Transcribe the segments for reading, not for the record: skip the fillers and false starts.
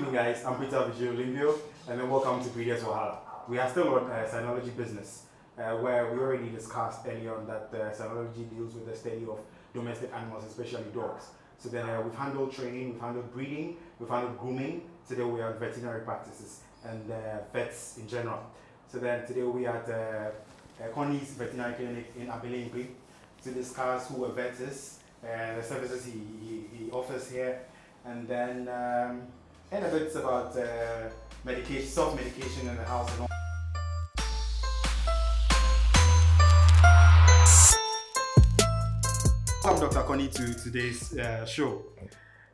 evening, guys. I'm Breeder'S, and then welcome to Breeder'S Wahala. We are still on cynology business, where we already discussed earlier on that cynology deals with the study of domestic animals, especially dogs. So then we've handled training, we've handled breeding, we've handled grooming. Today we are on veterinary practices and vets in general. So then today we are at Connie's veterinary clinic in Abilingui to discuss who a vet is, the services he offers here, and then and a bit about medication, self-medication in the house and all. Welcome, Dr. Connie, to today's show.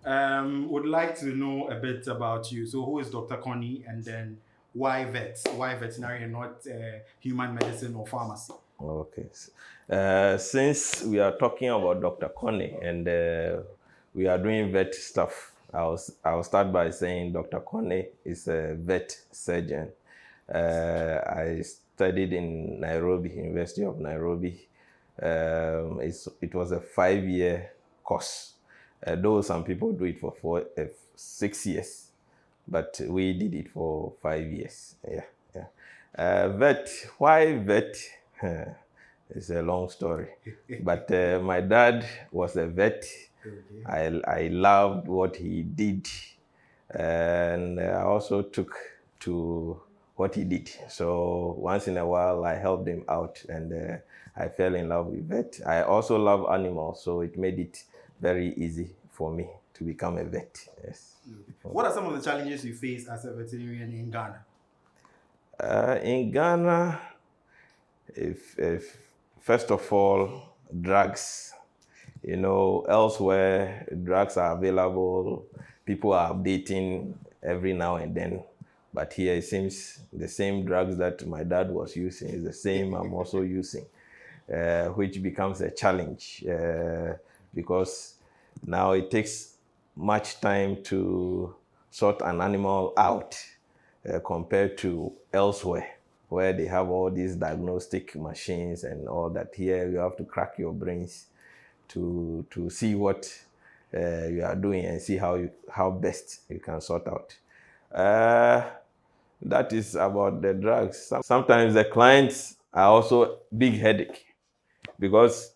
Would like to know a bit about you. So, who is Dr. Connie, and then why vets? Why veterinary and not human medicine or pharmacy? Okay. Since we are talking about Dr. Connie and we are doing vet stuff, I'll start by saying Dr. Connie is a vet surgeon. I studied in Nairobi, University of Nairobi. It was a 5-year course, though some people do it for 6 years, but we did it for 5 years. Vet, why vet? It's a long story, but my dad was a vet. Okay. I loved what he did, and I also took to what he did. So once in a while, I helped him out, and I fell in love with vet. I also love animals, so it made it very easy for me to become a vet. Yes. What are some of the challenges you face as a veterinarian in Ghana? In Ghana, if first of all, drugs. You know, elsewhere, drugs are available. People are updating every now and then. But here, it seems the same drugs that my dad was using is the same I'm also using, which becomes a challenge because now it takes much time to sort an animal out compared to elsewhere, where they have all these diagnostic machines and all that. Here, you have to crack your brains to see what you are doing and see how best you can sort out. That is about the drugs. Sometimes the clients are also big headache because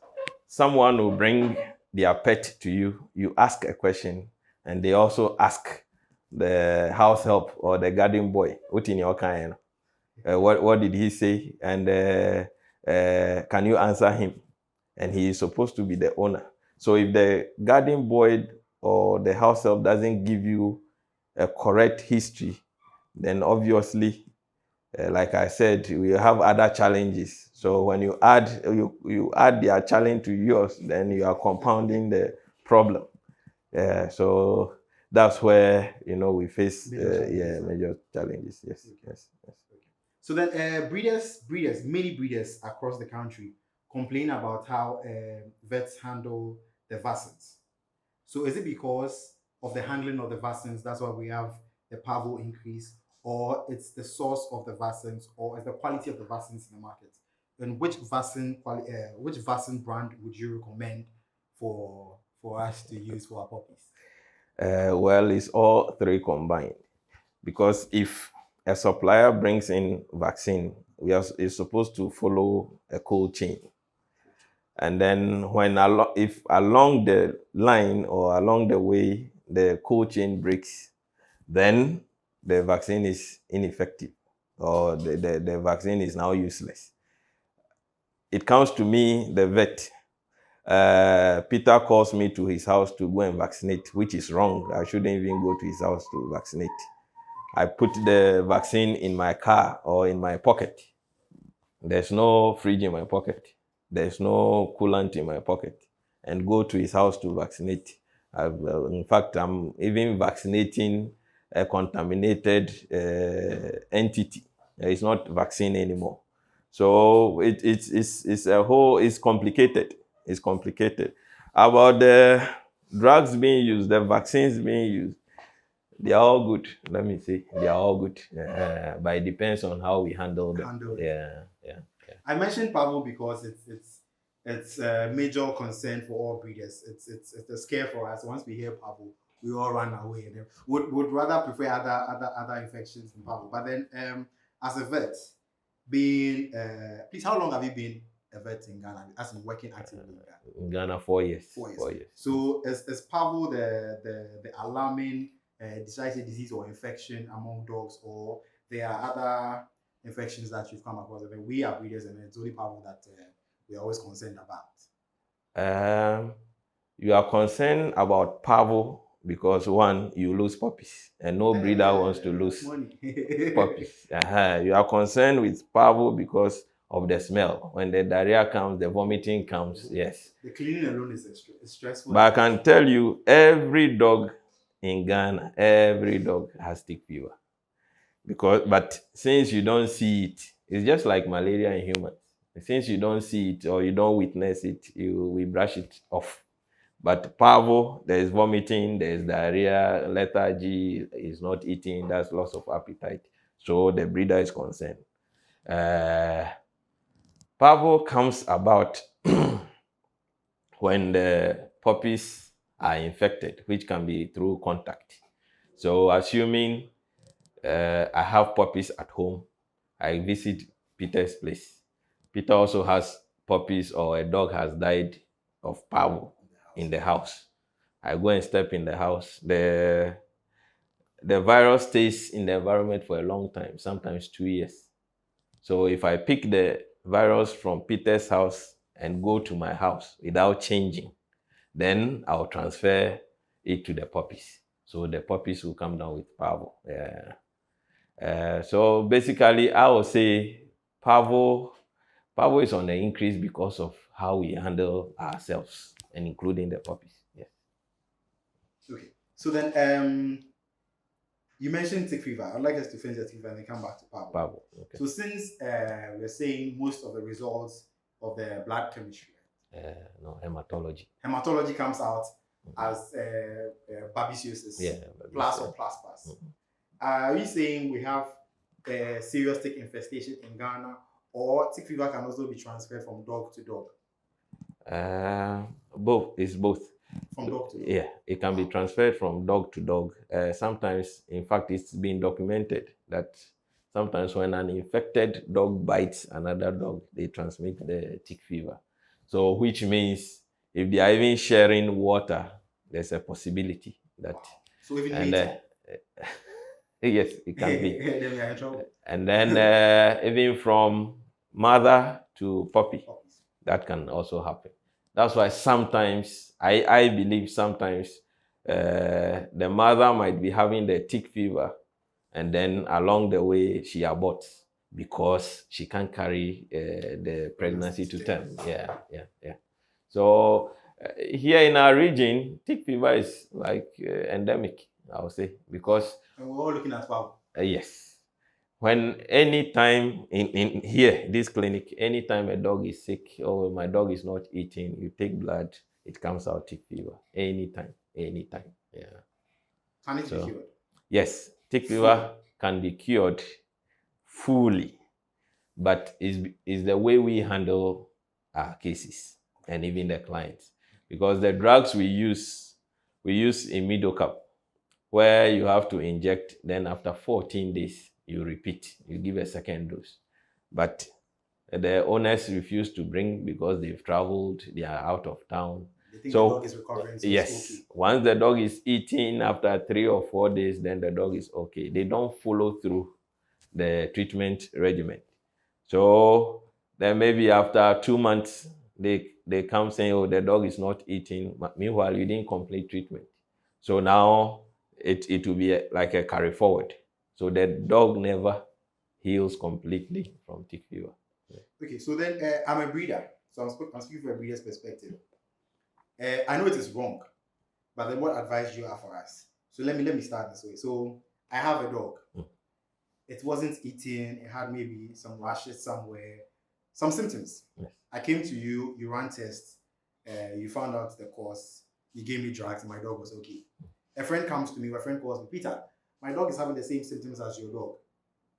someone will bring their pet to you, you ask a question, and they also ask the house help or the garden boy, what in your kind? What did he say? And can you answer him? And he is supposed to be the owner. So if the garden boy or the house help doesn't give you a correct history, then obviously, like I said, we have other challenges. So when you add their challenge to yours, then you are compounding the problem. So that's where we face major challenges. Yes, okay. Yes. So then, many breeders across the country complain about how vets handle the vaccines. So is it because of the handling of the vaccines, that's why we have the Pavo increase, or it's the source of the vaccines, or is the quality of the vaccines in the market? And which vaccine brand would you recommend for us to use for our puppies? Well, it's all three combined, because if a supplier brings in vaccine, it's supposed to follow a cold chain. And then if along the line or along the way, the cold chain breaks, then the vaccine is ineffective or the vaccine is now useless. It comes to me, the vet. Peter calls me to his house to go and vaccinate, which is wrong. I shouldn't even go to his house to vaccinate. I put the vaccine in my car or in my pocket. There's no fridge in my pocket. There's no coolant in my pocket. And go to his house to vaccinate. In fact, I'm even vaccinating a contaminated entity. It's not vaccine anymore. So it's complicated. It's complicated. About the drugs being used, the vaccines being used, they are all good. Let me say, they are all good. But it depends on how we handle them. Yeah. I mentioned Pavo because it's a major concern for all breeders. It's a scare for us. Once we hear Pavo, we all run away. And then would rather prefer other infections in Pavo. But then, as a vet, being please, how long have you been a vet in Ghana? As in working actively in Ghana? In Ghana, 4 years. 4 years. 4 years. So is Pavo the alarming disease or infection among dogs, or there are other infections that you've come across? I mean, we are breeders, and it's only Pavo that we are always concerned about. You are concerned about Pavo because one, you lose puppies, and no breeder wants to lose puppies. You are concerned with Pavo because of the smell. When the diarrhea comes, the vomiting comes. Yes. The cleaning alone is stressful. But I can tell you, every dog in Ghana, every dog has tick fever. But since you don't see it, it's just like malaria in humans. Since you don't see it or you don't witness it, we brush it off. But Pavo, there is vomiting, there is diarrhea, lethargy, is not eating, that's loss of appetite. So the breeder is concerned. Pavo comes about when the puppies are infected, which can be through contact. So assuming I have puppies at home, I visit Peter's place. Peter also has puppies, or a dog has died of Pavo in the house. I go and step in the house. The virus stays in the environment for a long time, sometimes 2 years. So if I pick the virus from Peter's house and go to my house without changing, then I'll transfer it to the puppies. So the puppies will come down with Pavo. So basically, I would say Pavo is on the increase because of how we handle ourselves, and including the puppies. Yes. Okay. So then, you mentioned tick fever. I'd like us to finish the tick fever and then come back to Pavo. Okay. So since we're saying most of the results of the blood chemistry, no, hematology. Hematology comes out as babesiosis, plus or plus. Are you saying we have a serious tick infestation in Ghana, or tick fever can also be transferred from dog to dog? Both. It's both. From dog to dog? Yeah, it can be transferred from dog to dog. Sometimes, in fact, it's been documented that sometimes when an infected dog bites another dog, they transmit the tick fever. So, which means if they are even sharing water, there's a possibility that. Wow. So even yes, it can be. And then even from mother to puppy, that can also happen. That's why sometimes, I believe sometimes the mother might be having the tick fever, and then along the way she aborts because she can't carry the pregnancy to term. Yeah. So here in our region, tick fever is like endemic, I would say, because and we're all looking at Pavo. Yes. When anytime in here, this clinic, anytime a dog is sick or my dog is not eating, you take blood, it comes out tick fever. Anytime. Yeah. Can it be cured? Yes, tick fever can be cured fully, but is the way we handle our cases and even the clients. Because the drugs we use imidocap, where you have to inject, then after 14 days, you repeat, you give a second dose. But the owners refuse to bring because they've traveled, they are out of town. They think the dog is recovering, so yes, it's okay. Once the dog is eating after 3 or 4 days, then the dog is okay. They don't follow through the treatment regimen. So then maybe after 2 months, they come saying, oh, the dog is not eating. Meanwhile, you didn't complete treatment. So now it will be like a carry forward. So the dog never heals completely from tick fever. Yeah. Okay, so then I'm a breeder. So I'm speaking from a breeder's perspective. I know it is wrong, but then what advice do you have for us? So let me start this way. So I have a dog. It wasn't eating. It had maybe some rashes somewhere, some symptoms. Yes. I came to you. You ran tests. You found out the cause. You gave me drugs. And my dog was okay. A friend comes to me. My friend calls me, Peter, my dog is having the same symptoms as your dog.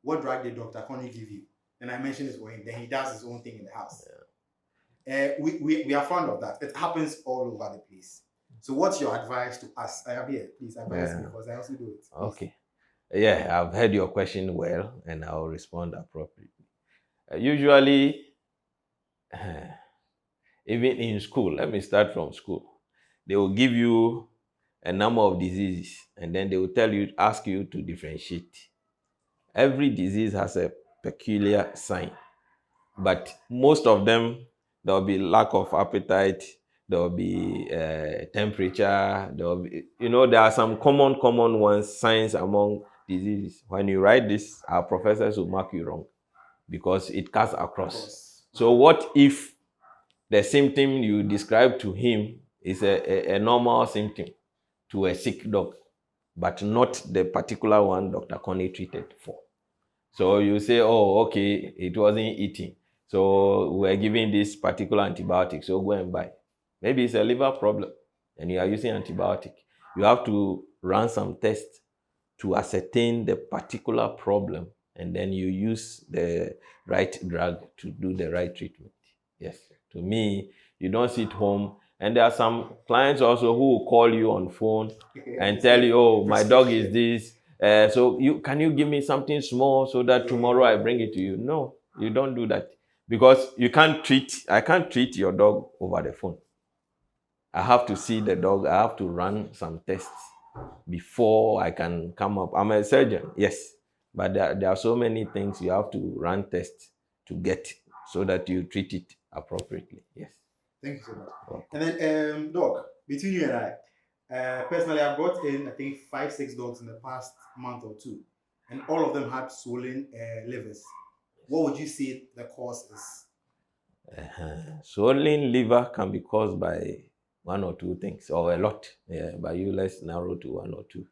What drug did Dr. Connie give you? Then I mentioned it for him. Then he does his own thing in the house. Yeah. We are fond of that. It happens all over the place. So what's your advice to us? I am here. Please advise me Yeah. because I also do it. Please. Okay. Yeah, I've heard your question well, and I'll respond appropriately. Usually, even in school, let me start from school. They will give you a number of diseases, and then they will ask you to differentiate. Every disease has a peculiar sign, but most of them, there will be lack of appetite, there will be temperature, there will be, there are some common ones, signs among diseases. When you write this, our professors will mark you wrong because it cuts across. So what if the symptom you describe to him is a normal symptom to a sick dog, but not the particular one Dr. Connie treated for? So you say, oh, okay, it wasn't eating. So we're giving this particular antibiotic, so go and buy. Maybe it's a liver problem and you are using antibiotic. You have to run some tests to ascertain the particular problem, and then you use the right drug to do the right treatment. Yes, to me, you don't sit home. And there are some clients also who will call you on phone and tell you, oh, my dog is this. So can you give me something small so that tomorrow I bring it to you? No, you don't do that. Because I can't treat your dog over the phone. I have to see the dog. I have to run some tests before I can come up. I'm a surgeon, yes. But there are so many things you have to run tests to get so that you treat it appropriately. Yes. Thank you so much. And then, Doc, between you and I, personally, I've brought in, I think, 5, 6 dogs in the past month or two, and all of them had swollen livers. What would you say the cause is? Swollen liver can be caused by one or two things, or a lot. Yeah, but let's narrow to one or two.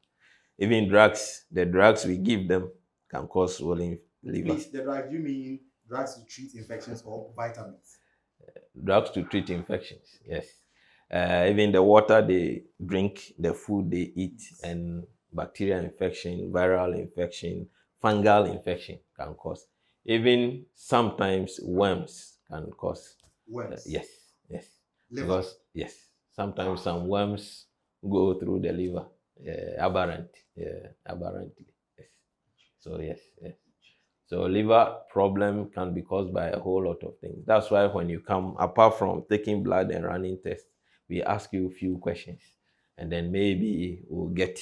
Even the drugs we give them can cause swollen liver. Please, the drugs, you mean drugs to treat infections or vitamins? Drugs to treat infections, yes. Even the water they drink, the food they eat, and bacterial infection, viral infection, fungal infection can cause. Even sometimes worms can cause. Worms? Yes. Liver? Because, yes, sometimes some worms go through the liver, aberrantly. Yes. So, yes. So liver problem can be caused by a whole lot of things. That's why when you come, apart from taking blood and running tests, we ask you a few questions, and then maybe we'll get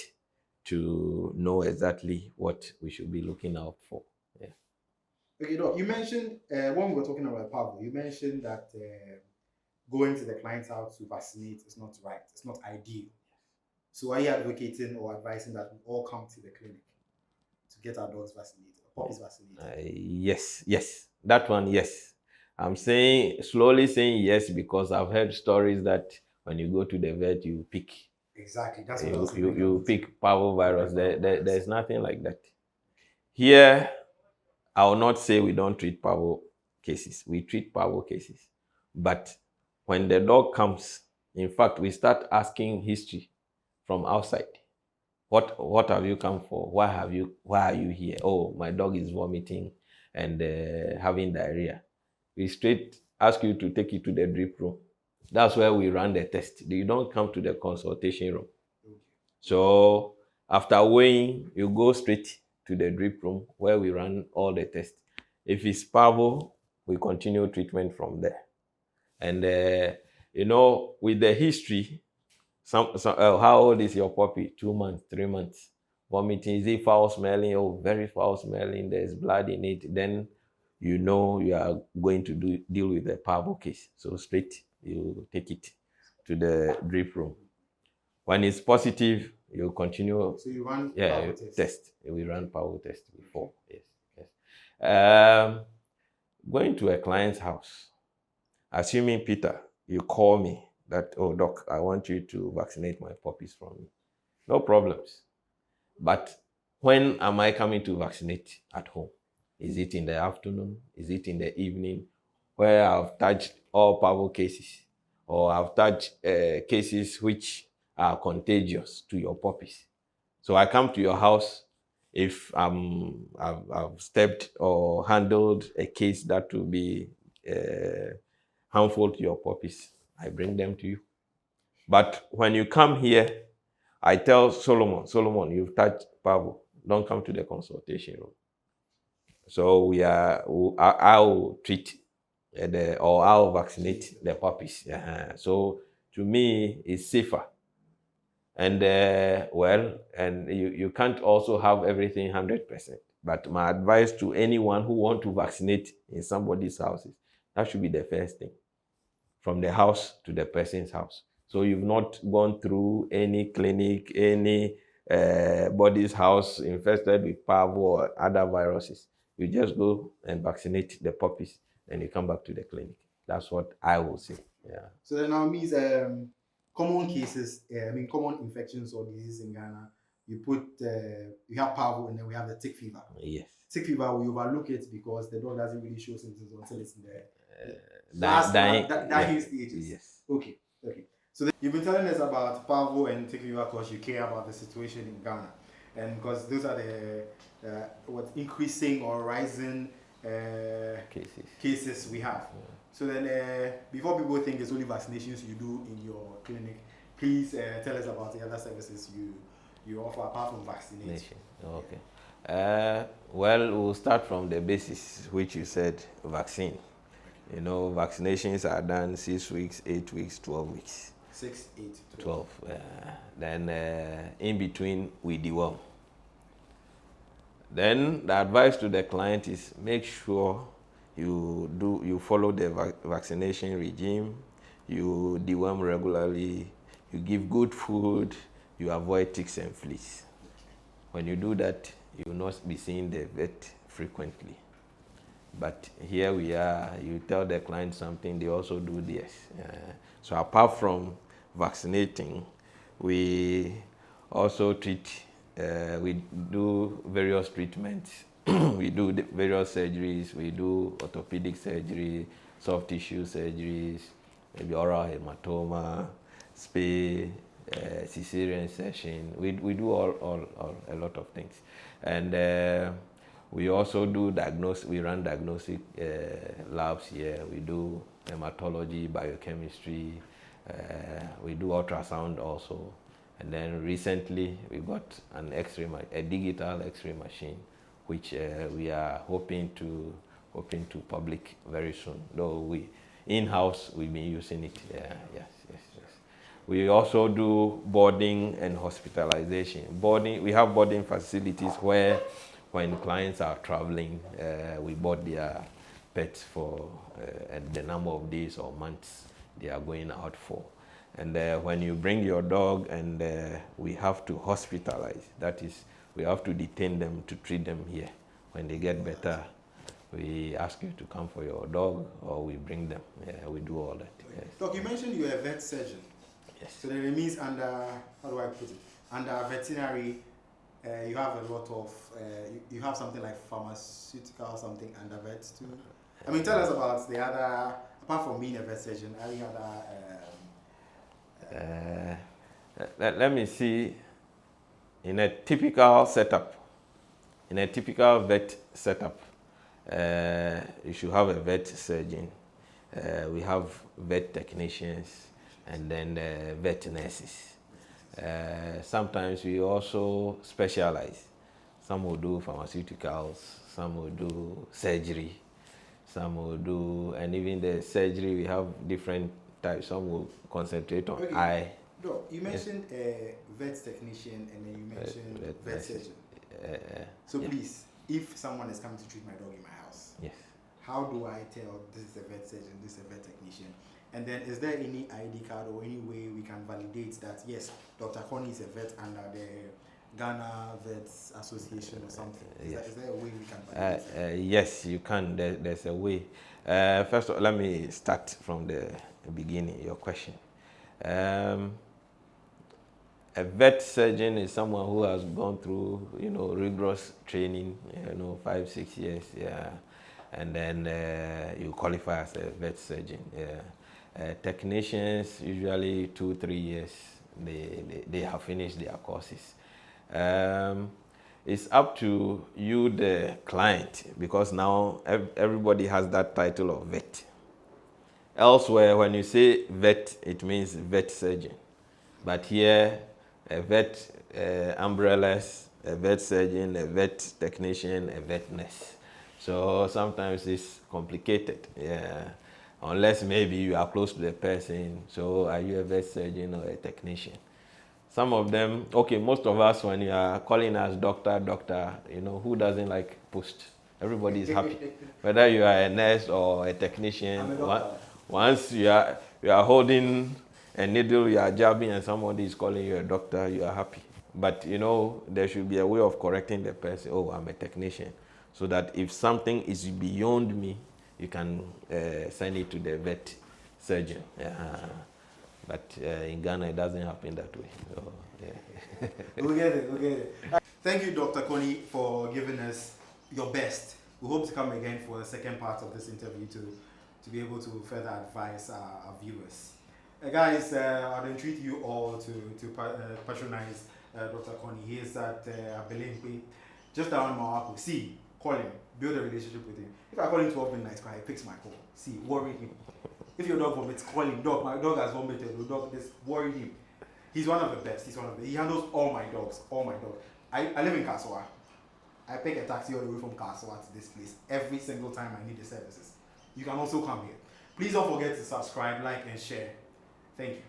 to know exactly what we should be looking out for. Yeah. Okay, Doc, you mentioned, when we were talking about Pavo, you mentioned that going to the client's house to vaccinate is not right. It's not ideal. So are you advocating or advising that we all come to the clinic to get our dogs vaccinated, or puppies vaccinated? Yes. That one, yes. I'm slowly saying yes because I've heard stories that when you go to the vet, you pick. Exactly. That's what you pick Pavo virus. There's nothing like that. Here, I will not say we don't treat Pavo cases. We treat Pavo cases. But when the dog comes, in fact, we start asking history from outside. What have you come for? Why are you here? Oh, my dog is vomiting and having diarrhea. We straight ask you to take it to the drip room. That's where we run the test. You don't come to the consultation room. So after weighing, you go straight to the drip room where we run all the tests. If it's Pavo, we continue treatment from there. And with the history, how old is your puppy? 2 months, 3 months. Vomiting, is it foul smelling? Oh, very foul smelling. There's blood in it. Then you are going to deal with a Pavo case. So straight, you take it to the drip room. When it's positive, you continue. So you run Pavo test. We run Pavo test before. Yes. Going to a client's house, assuming Peter, you call me that, oh, doc, I want you to vaccinate my puppies from me. No problems. But when am I coming to vaccinate at home? Is it in the afternoon? Is it in the evening? Where I've touched all Pavo cases, or I've touched cases which are contagious to your puppies. So I come to your house. If I've stepped or handled a case that will be harmful to your puppies, I bring them to you. But when you come here, I tell Solomon, you've touched Pavo. Don't come to the consultation room. So I will treat or I'll vaccinate the puppies. So to me, it's safer. And and you can't also have everything 100%. But my advice to anyone who want to vaccinate in somebody's house is that should be the first thing, from the house to the person's house. So you've not gone through any clinic, any body's house infested with Pavo or other viruses. You just go and vaccinate the puppies, and you come back to the clinic. That's what I will say. Yeah. So that now means common cases, common infections or diseases in Ghana. You have Pavo, and then we have the tick fever. Yes. Tick fever, we overlook it because the dog doesn't really show symptoms until it's in the dying stages. Yes. Okay. So you've been telling us about Pavo and tick fever because you care about the situation in Ghana, and because those are the increasing or rising cases we have. Yeah. So then, before people think it's only vaccinations you do in your clinic, please tell us about the other services you offer apart from vaccination. Okay. Well, we'll start from the basis, which you said, vaccine. You know, vaccinations are done 6 weeks, 8 weeks, 12 weeks. 6, 8, 12. Then in between, we deworm. Then the advice to the client is make sure you follow the vaccination regime, you deworm regularly, you give good food, you avoid ticks and fleas. When you do that, you will not be seeing the vet frequently. But here we are, you tell the client something, they also do this. So apart from vaccinating, we also treat, we do various treatments. We do various surgeries. We do orthopedic surgery, soft tissue surgeries, maybe oral hematoma, spay, cesarean section. We do all a lot of things. And we also do diagnosis. We run diagnostic labs here. We do hematology, biochemistry. We do ultrasound also. And then recently we got a digital X-ray machine, which we are hoping to public very soon. Though in-house we've been using it. Yes. We also do boarding and hospitalization. We have boarding facilities where, when clients are traveling, we board their pets for the number of days or months they are going out for. And when you bring your dog, and we have to hospitalize, that is, we have to detain them to treat them here. When they get better, we ask you to come for your dog, or we bring them. We do all that. Yes. Doc, you mentioned you're a vet surgeon. Yes. So then it means under, how do I put it? Under veterinary, you have a lot of, you have something like pharmaceutical something under vets too. I mean, tell us about the other, apart from being a vet surgeon, any other... let me see. In a typical setup, in a typical vet setup, you should have a vet surgeon. We have vet technicians, and then vet nurses. Sometimes we also specialize. Some will do pharmaceuticals, some will do surgery, some will do, and even the surgery, we have different types. Some will concentrate on eye. Doc, you mentioned vet technician, and then you mentioned vet surgeon. So yeah. Please, if someone is coming to treat my dog in my house, yes, how do I tell this is a vet surgeon, this is a vet technician? And then is there any ID card or any way we can validate that, yes, Dr. Connie is a vet under the Ghana Vets Association or something? Is there a way we can validate that? Yes, you can. There's a way. First of all, let me start from the beginning, your question. A vet surgeon is someone who has gone through, rigorous training, 5, 6 years, and then you qualify as a vet surgeon. Technicians, usually 2, 3 years, they have finished their courses. It's up to you, the client, because now everybody has that title of vet. Elsewhere, when you say vet, it means vet surgeon. But here, a vet umbrellas, a vet surgeon, a vet technician, a vet nurse. So sometimes it's complicated. Yeah. Unless maybe you are close to the person. So are you a vet surgeon or a technician? Some of them, okay, most of us, when you are calling us doctor, doctor, you know, who doesn't like post? Everybody is happy. Whether you are a nurse or a technician, once you are holding a needle, you are jabbing, and somebody is calling you a doctor, you are happy. But you know, there should be a way of correcting the person. Oh, I'm a technician, so that if something is beyond me, you can send it to the vet surgeon. But in Ghana, it doesn't happen that way. So, yeah. We'll get it. Thank you, Dr. Connie, for giving us your best. We hope to come again for the second part of this interview to be able to further advise our viewers. Guys, I'd entreat you all to patronize Dr. Connie. He is at Abelempe, just around Mawako. See, call him, build a relationship with him. If I call him 12 midnight, he picks my call. See, worry him. If your dog vomits, call him. Dog, my dog has vomited. Your dog, this, worry him. He's one of the best. He handles all my dogs. I live in Kasoa. I take a taxi all the way from Kasoa to this place every single time I need the services. You can also come here. Please don't forget to subscribe, like, and share. Thank you.